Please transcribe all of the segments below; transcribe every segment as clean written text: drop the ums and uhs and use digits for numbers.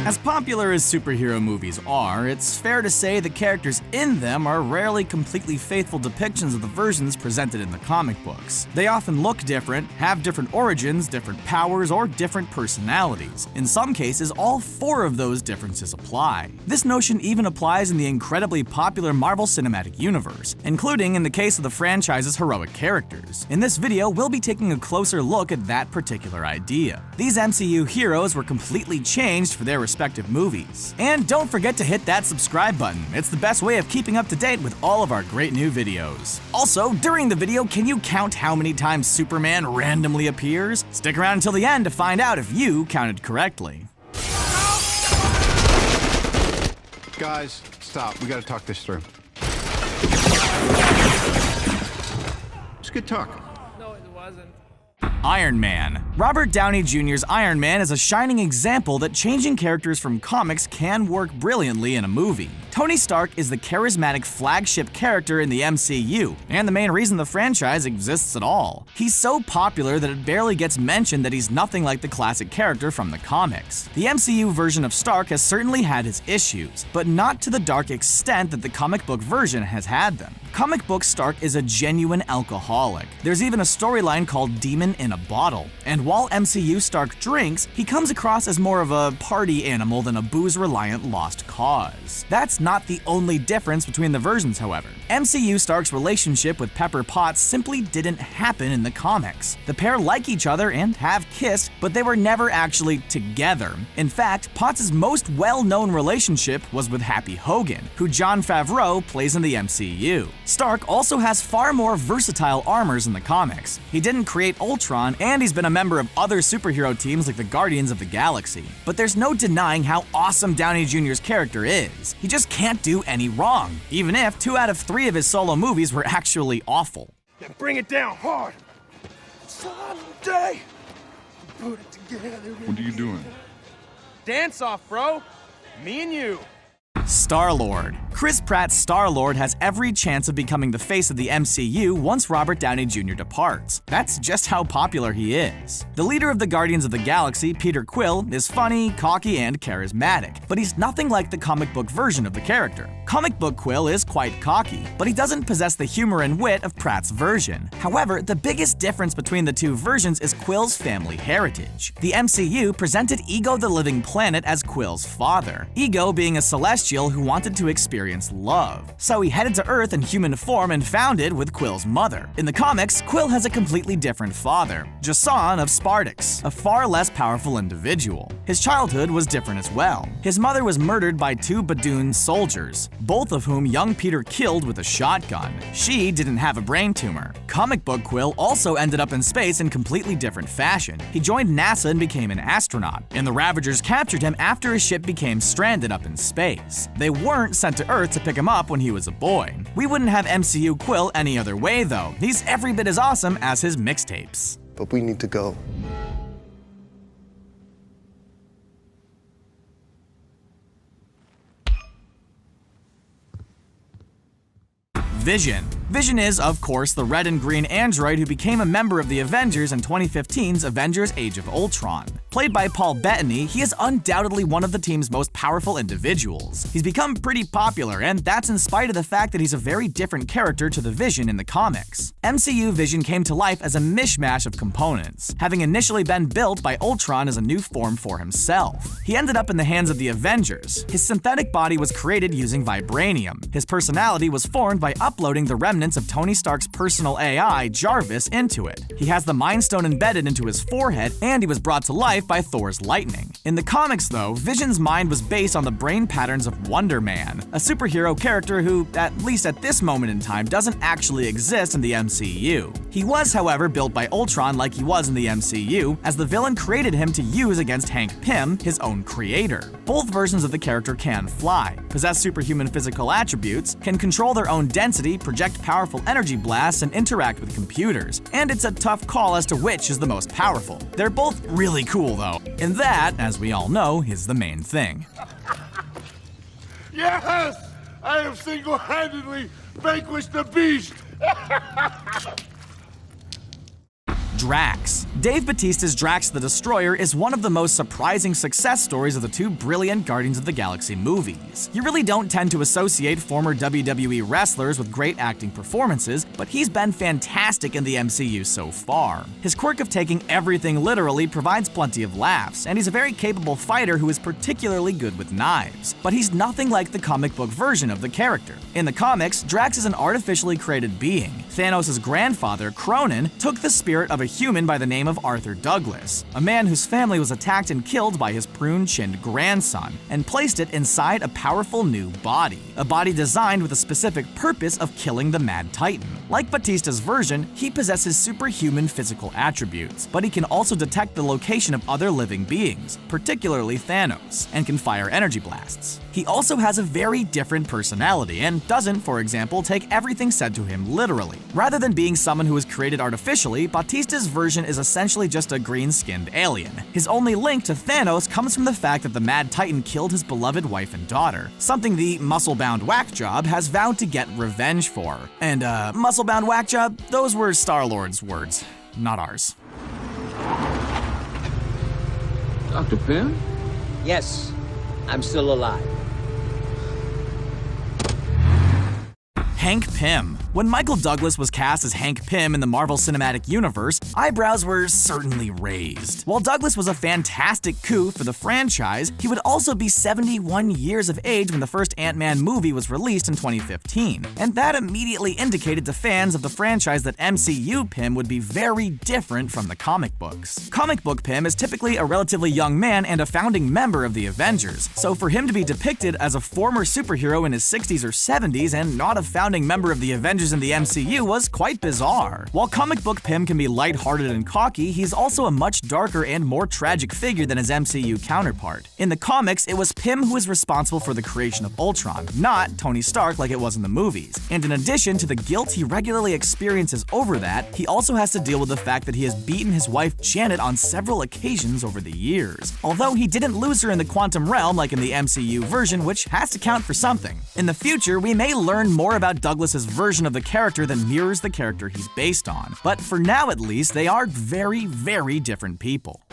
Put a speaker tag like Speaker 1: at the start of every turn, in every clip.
Speaker 1: As popular as superhero movies are, it's fair to say the characters in them are rarely completely faithful depictions of the versions presented in the comic books. They often look different, have different origins, different powers, or different personalities. In some cases, all four of those differences apply. This notion even applies in the incredibly popular Marvel Cinematic Universe, including in the case of the franchise's heroic characters. In this video, we'll be taking a closer look at that particular idea. These MCU heroes were completely changed for their respective movies. And don't forget to hit that subscribe button. It's the best way of keeping up to date with all of our great new videos. Also, during the video, can you count how many times Superman randomly appears? Stick around until the end to find out if you counted correctly.
Speaker 2: Guys, stop. We gotta talk this through. It's good talk.
Speaker 3: No, it wasn't.
Speaker 1: Iron Man. Robert Downey Jr.'s Iron Man is a shining example that changing characters from comics can work brilliantly in a movie. Tony Stark is the charismatic flagship character in the MCU, and the main reason the franchise exists at all. He's so popular that it barely gets mentioned that he's nothing like the classic character from the comics. The MCU version of Stark has certainly had his issues, but not to the dark extent that the comic book version has had them. Comic book Stark is a genuine alcoholic. There's even a storyline called Demon in a Bottle. And while MCU Stark drinks, he comes across as more of a party animal than a booze-reliant lost cause. That's not the only difference between the versions, however. MCU Stark's relationship with Pepper Potts simply didn't happen in the comics. The pair like each other and have kissed, but they were never actually together. In fact, Potts' most well-known relationship was with Happy Hogan, who Jon Favreau plays in the MCU. Stark also has far more versatile armors in the comics. He didn't create Ultron, and he's been a member of other superhero teams like the Guardians of the Galaxy. But there's no denying how awesome Downey Jr.'s character is. He just can't do any wrong, even if 2 out of 3 of his solo movies were actually awful.
Speaker 3: Now bring it down hard. Someday, put it together.
Speaker 4: What are you doing?
Speaker 3: Dance off, bro. Me and you.
Speaker 1: Star-Lord. Chris Pratt's Star-Lord has every chance of becoming the face of the MCU once Robert Downey Jr. departs. That's just how popular he is. The leader of the Guardians of the Galaxy, Peter Quill, is funny, cocky, and charismatic, but he's nothing like the comic book version of the character. Comic book Quill is quite cocky, but he doesn't possess the humor and wit of Pratt's version. However, the biggest difference between the two versions is Quill's family heritage. The MCU presented Ego the Living Planet as Quill's father, Ego being a celestial who wanted to experience love. So he headed to Earth in human form and founded with Quill's mother. In the comics, Quill has a completely different father, Jason of Spartax, a far less powerful individual. His childhood was different as well. His mother was murdered by 2 Badoon soldiers, both of whom young Peter killed with a shotgun. She didn't have a brain tumor. Comic book Quill also ended up in space in completely different fashion. He joined NASA and became an astronaut, and the Ravagers captured him after his ship became stranded up in space. They weren't sent to Earth to pick him up when he was a boy. We wouldn't have MCU Quill any other way, though. He's every bit as awesome as his mixtapes.
Speaker 5: But we need to go.
Speaker 1: Vision. Vision is, of course, the red and green android who became a member of the Avengers in 2015's Avengers Age of Ultron. Played by Paul Bettany, he is undoubtedly one of the team's most powerful individuals. He's become pretty popular, and that's in spite of the fact that he's a very different character to the Vision in the comics. MCU Vision came to life as a mishmash of components, having initially been built by Ultron as a new form for himself. He ended up in the hands of the Avengers. His synthetic body was created using vibranium. His personality was formed by uploading the remnants of Tony Stark's personal AI, Jarvis, into it. He has the Mind Stone embedded into his forehead, and he was brought to life by Thor's lightning. In the comics, though, Vision's mind was based on the brain patterns of Wonder Man, a superhero character who, at least at this moment in time, doesn't actually exist in the MCU. He was, however, built by Ultron like he was in the MCU, as the villain created him to use against Hank Pym, his own creator. Both versions of the character can fly, possess superhuman physical attributes, can control their own density, project powerful energy blasts, and interact with computers. And it's a tough call as to which is the most powerful. They're both really cool, though. And that, as we all know, is the main thing.
Speaker 6: Yes! I have single-handedly vanquished the beast!
Speaker 1: Drax. Dave Bautista's Drax the Destroyer is one of the most surprising success stories of the two brilliant Guardians of the Galaxy movies. You really don't tend to associate former WWE wrestlers with great acting performances, but he's been fantastic in the MCU so far. His quirk of taking everything literally provides plenty of laughs, and he's a very capable fighter who is particularly good with knives. But he's nothing like the comic book version of the character. In the comics, Drax is an artificially created being. Thanos' grandfather, Cronin, took the spirit of a human by the name of Arthur Douglas, a man whose family was attacked and killed by his prune-chinned grandson, and placed it inside a powerful new body. A body designed with a specific purpose of killing the Mad Titan. Like Batista's version, he possesses superhuman physical attributes, but he can also detect the location of other living beings, particularly Thanos, and can fire energy blasts. He also has a very different personality and doesn't, for example, take everything said to him literally. Rather than being someone who was created artificially, Batista's version is essentially just a green-skinned alien. His only link to Thanos comes from the fact that the Mad Titan killed his beloved wife and daughter, something the muscle-bound whack job has vowed to get revenge for. And muscle-bound whack job, those were Star-Lord's words, not ours.
Speaker 4: Dr. Pym?
Speaker 5: Yes, I'm still alive.
Speaker 1: Hank Pym. When Michael Douglas was cast as Hank Pym in the Marvel Cinematic Universe, eyebrows were certainly raised. While Douglas was a fantastic coup for the franchise, he would also be 71 years of age when the first Ant-Man movie was released in 2015, and that immediately indicated to fans of the franchise that MCU Pym would be very different from the comic books. Comic book Pym is typically a relatively young man and a founding member of the Avengers, so for him to be depicted as a former superhero in his 60s or 70s and not a founding member of the Avengers in the MCU was quite bizarre. While comic book Pym can be lighthearted and cocky, he's also a much darker and more tragic figure than his MCU counterpart. In the comics, it was Pym who was responsible for the creation of Ultron, not Tony Stark like it was in the movies. And in addition to the guilt he regularly experiences over that, he also has to deal with the fact that he has beaten his wife Janet on several occasions over the years. Although he didn't lose her in the quantum realm like in the MCU version, which has to count for something. In the future, we may learn more about Douglas's version of the character that mirrors the character he's based on. But for now at least, they are very, very different people.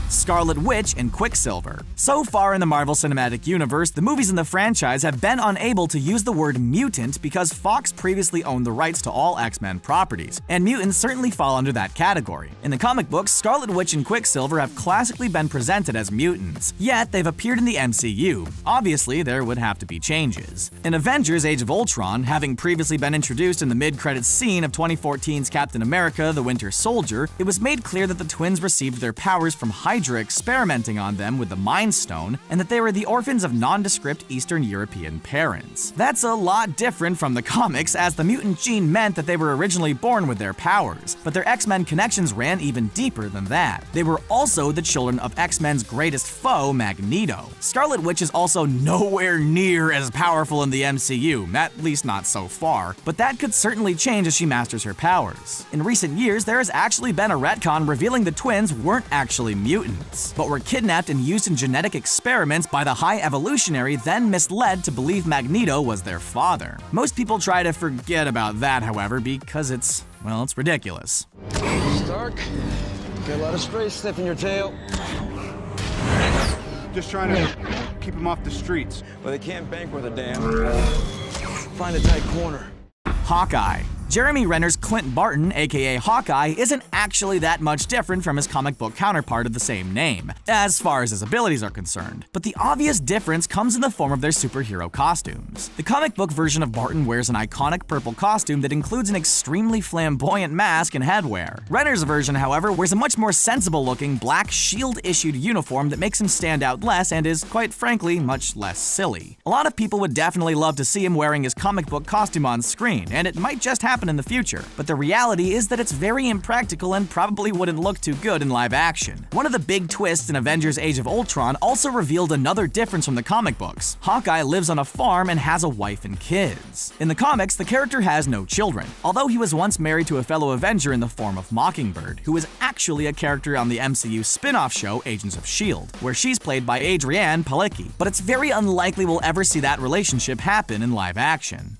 Speaker 1: Scarlet Witch and Quicksilver. So far in the Marvel Cinematic Universe, the movies in the franchise have been unable to use the word mutant because Fox previously owned the rights to all X-Men properties, and mutants certainly fall under that category. In the comic books, Scarlet Witch and Quicksilver have classically been presented as mutants, yet they've appeared in the MCU. Obviously, there would have to be changes. In Avengers Age of Ultron, having previously been introduced in the mid-credits scene of 2014's Captain America: The Winter Soldier, it was made clear that the twins received their powers from Hydra experimenting on them with the Mind Stone, and that they were the orphans of nondescript Eastern European parents. That's a lot different from the comics, as the mutant gene meant that they were originally born with their powers, but their X-Men connections ran even deeper than that. They were also the children of X-Men's greatest foe, Magneto. Scarlet Witch is also nowhere near as powerful in the MCU, at least not so far, but that could certainly change as she masters her powers. In recent years, there has actually been a retcon revealing the twins weren't actually mutants, but were kidnapped and used in genetic experiments by the High Evolutionary, then misled to believe Magneto was their father. Most people try to forget about that, however, because it's ridiculous.
Speaker 3: Stark, got a lot of stray stuff in your tail.
Speaker 2: Just trying to keep him off the streets.
Speaker 3: Well, they can't bank worth a damn. Find a tight corner.
Speaker 1: Hawkeye. Jeremy Renner's Clint Barton AKA Hawkeye isn't actually that much different from his comic book counterpart of the same name, as far as his abilities are concerned, but the obvious difference comes in the form of their superhero costumes. The comic book version of Barton wears an iconic purple costume that includes an extremely flamboyant mask and headwear. Renner's version, however, wears a much more sensible-looking black S.H.I.E.L.D-issued uniform that makes him stand out less and is, quite frankly, much less silly. A lot of people would definitely love to see him wearing his comic book costume on screen, and it might just happen in the future, but the reality is that it's very impractical and probably wouldn't look too good in live action. One of the big twists in Avengers Age of Ultron also revealed another difference from the comic books. Hawkeye lives on a farm and has a wife and kids. In the comics, the character has no children, although he was once married to a fellow Avenger in the form of Mockingbird, who is actually a character on the MCU spin-off show Agents of S.H.I.E.L.D., where she's played by Adrienne Palicki, but it's very unlikely we'll ever see that relationship happen in live action.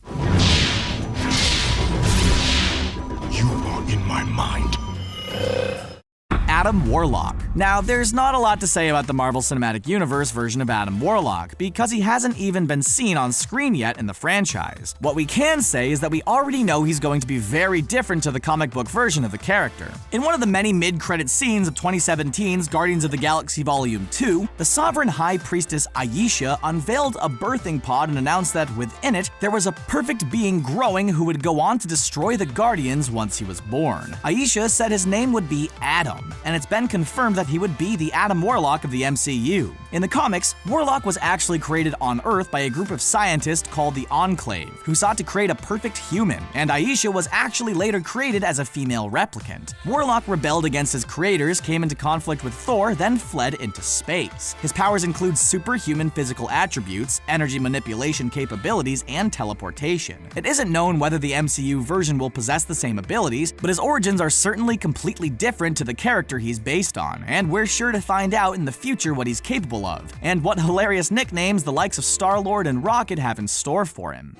Speaker 1: Adam Warlock. Now, there's not a lot to say about the Marvel Cinematic Universe version of Adam Warlock, because he hasn't even been seen on screen yet in the franchise. What we can say is that we already know he's going to be very different to the comic book version of the character. In one of the many mid-credit scenes of 2017's Guardians of the Galaxy Volume 2, the Sovereign High Priestess Aisha unveiled a birthing pod and announced that within it, there was a perfect being growing who would go on to destroy the Guardians once he was born. Aisha said his name would be Adam, and it's been confirmed that he would be the Adam Warlock of the MCU. In the comics, Warlock was actually created on Earth by a group of scientists called the Enclave, who sought to create a perfect human, and Aisha was actually later created as a female replicant. Warlock rebelled against his creators, came into conflict with Thor, then fled into space. His powers include superhuman physical attributes, energy manipulation capabilities, and teleportation. It isn't known whether the MCU version will possess the same abilities, but his origins are certainly completely different to the character he's based on, and we're sure to find out in the future what he's capable of, and what hilarious nicknames the likes of Star-Lord and Rocket have in store for him.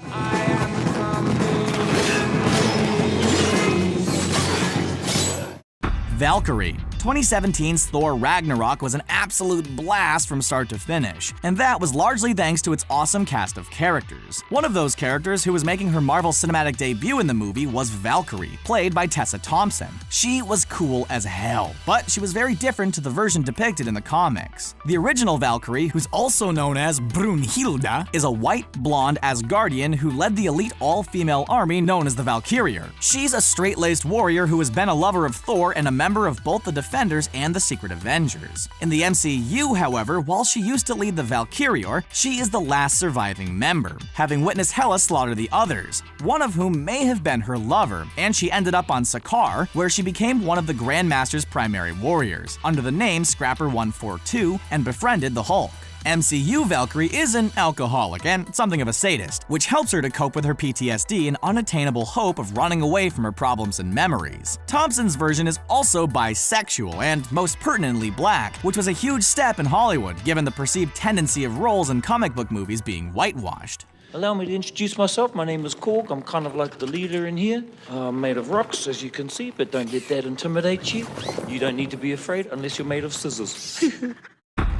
Speaker 1: Valkyrie. 2017's Thor Ragnarok was an absolute blast from start to finish, and that was largely thanks to its awesome cast of characters. One of those characters who was making her Marvel Cinematic debut in the movie was Valkyrie, played by Tessa Thompson. She was cool as hell, but she was very different to the version depicted in the comics. The original Valkyrie, who's also known as Brunhilde, is a white, blonde Asgardian who led the elite all-female army known as the Valkyrier. She's a straight-laced warrior who has been a lover of Thor and a member of both the Defenders and the Secret Avengers. In the MCU, however, while she used to lead the Valkyrior, she is the last surviving member, having witnessed Hela slaughter the others, one of whom may have been her lover, and she ended up on Sakaar, where she became one of the Grandmaster's primary warriors, under the name Scrapper 142, and befriended the Hulk. MCU Valkyrie is an alcoholic and something of a sadist, which helps her to cope with her PTSD and unattainable hope of running away from her problems and memories. Thompson's version is also bisexual and, most pertinently, black, which was a huge step in Hollywood, given the perceived tendency of roles in comic book movies being whitewashed.
Speaker 6: Allow me to introduce myself. My name is Korg. I'm kind of like the leader in here. I'm made of rocks, as you can see, but don't let that intimidate you. You don't need to be afraid unless you're made of scissors.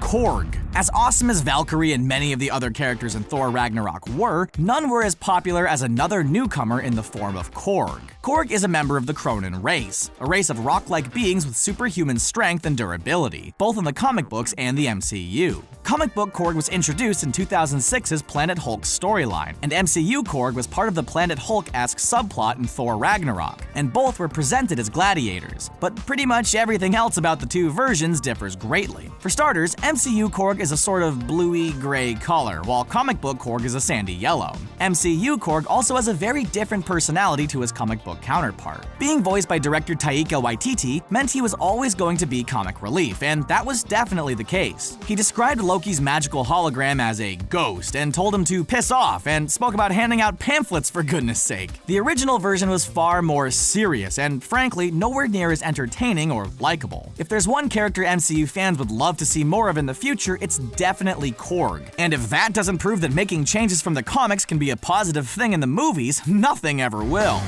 Speaker 1: Korg. As awesome as Valkyrie and many of the other characters in Thor Ragnarok were, none were as popular as another newcomer in the form of Korg. Korg is a member of the Kronan race, a race of rock-like beings with superhuman strength and durability, both in the comic books and the MCU. Comic book Korg was introduced in 2006's Planet Hulk storyline, and MCU Korg was part of the Planet Hulk-esque subplot in Thor Ragnarok, and both were presented as gladiators. But pretty much everything else about the two versions differs greatly. For starters, MCU Korg is a sort of bluey-gray color, while comic book Korg is a sandy yellow. MCU Korg also has a very different personality to his comic book counterpart. Being voiced by director Taika Waititi meant he was always going to be comic relief, and that was definitely the case. He described Loki's magical hologram as a ghost and told him to piss off, and spoke about handing out pamphlets for goodness sake. The original version was far more serious and, frankly, nowhere near as entertaining or likable. If there's one character MCU fans would love to see more of in the future, it's definitely Korg. And if that doesn't prove that making changes from the comics can be a positive thing in the movies, nothing ever will.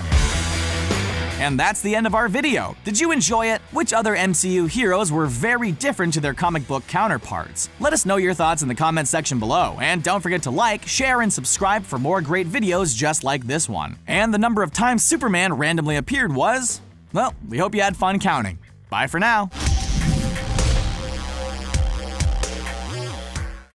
Speaker 1: And that's the end of our video. Did you enjoy it? Which other MCU heroes were very different to their comic book counterparts? Let us know your thoughts in the comment section below, and don't forget to like, share, and subscribe for more great videos just like this one. And the number of times Superman randomly appeared was, well, we hope you had fun counting. Bye for now.